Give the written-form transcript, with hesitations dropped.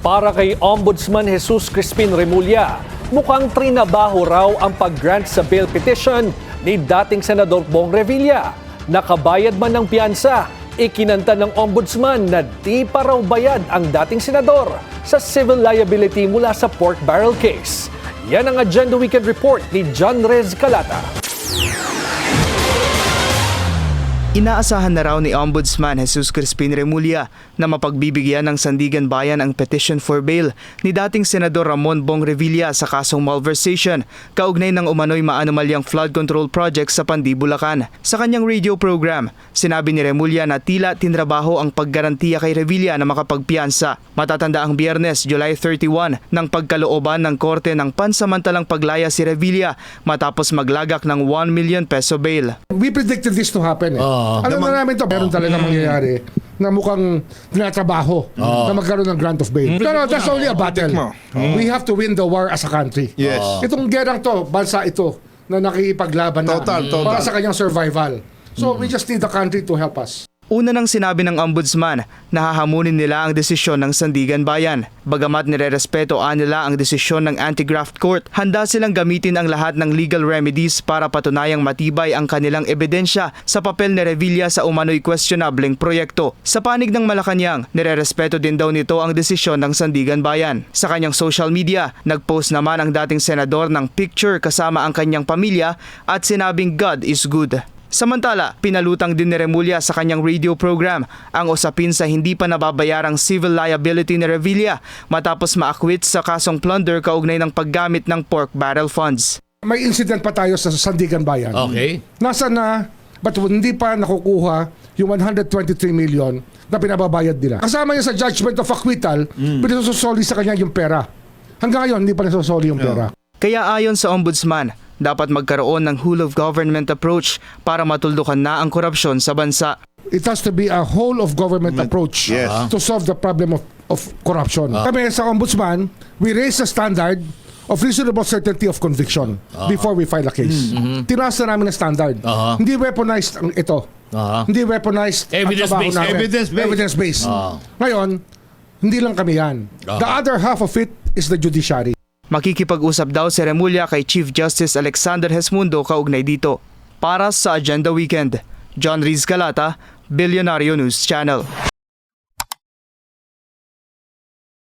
Para kay Ombudsman Jesus Crispin Remulla, mukhang trinabaho raw ang pag-grant sa bail petition ni dating Senador Bong Revilla. Nakabayad man ng piyansa, ikinanta ng Ombudsman na di pa raw bayad ang dating senador sa civil liability mula sa pork barrel case. Yan ang Agenda Weekend Report ni John Rez Calata. Inaasahan na raw ni Ombudsman Jesus Crispin Remulla na mapagbibigyan ng Sandigan Bayan ang petition for bail ni dating Senador Ramon Bong Revilla sa kasong malversation kaugnay ng umano'y maanumalyang flood control project sa Pandi, Bulacan. Sa kanyang radio program, sinabi ni Remulla na tila tinrabaho ang paggarantiya kay Revilla na makapagpiyansa. Matatanda ang Biyernes, July 31, ng pagkalooban ng korte ng pansamantalang paglaya si Revilla matapos maglagak ng 1 million peso bail. We predicted this to happen. Alam na namin to, meron talaga mangyayari na mukhang tinatrabaho na magkaroon ng grant of bail. Pero that's only a battle. We have to win the war as a country. Yes. Itong gerang to, bansa ito, na nakikipaglaban na para sa kanyang survival. So we just need the country to help us. Una nang sinabi ng Ombudsman na hahamunin nila ang desisyon ng Sandigan Bayan. Bagamat nirerespeto nila ang desisyon ng Anti-Graft Court, handa silang gamitin ang lahat ng legal remedies para patunayang matibay ang kanilang ebidensya sa papel ni Revilla sa umano'y questionableng proyekto. Sa panig ng Malacanang, nirerespeto din daw nito ang desisyon ng Sandigan Bayan. Sa kanyang social media, nagpost naman ang dating senador ng picture kasama ang kanyang pamilya at sinabing God is good. Samantala, pinalutang din ni Remulla sa kanyang radio program ang usapin sa hindi pa nababayarang civil liability ni Revilla matapos ma-acquit sa kasong plunder kaugnay ng paggamit ng pork barrel funds. May incident pa tayo sa Sandigan Bayan. Okay. Nasa na, but hindi pa nakukuha yung 123 million na pinababayad nila. Kasama niya sa judgment of acquittal, pinasusoli sa kanya yung pera. Hanggang ngayon, hindi pa nasusoli yung pera. Kaya ayon sa Ombudsman, dapat magkaroon ng whole of government approach para matuldukan na ang korupsyon sa bansa. It has to be a whole of government approach to solve the problem of corruption. Kami sa Ombudsman, we raise the standard of reasonable certainty of conviction before we file a case. Tinaas na namin ang standard. Hindi weaponized ang ito. Hindi weaponized ang trabaho namin. Evidence-based. Ngayon, hindi lang kami yan. The other half of it is the judiciary. Makikipag-usap daw si Remulla kay Chief Justice Alexander Hesmundo kaugnay dito. Para sa Agenda Weekend, John Riz Calata, Billionario News Channel.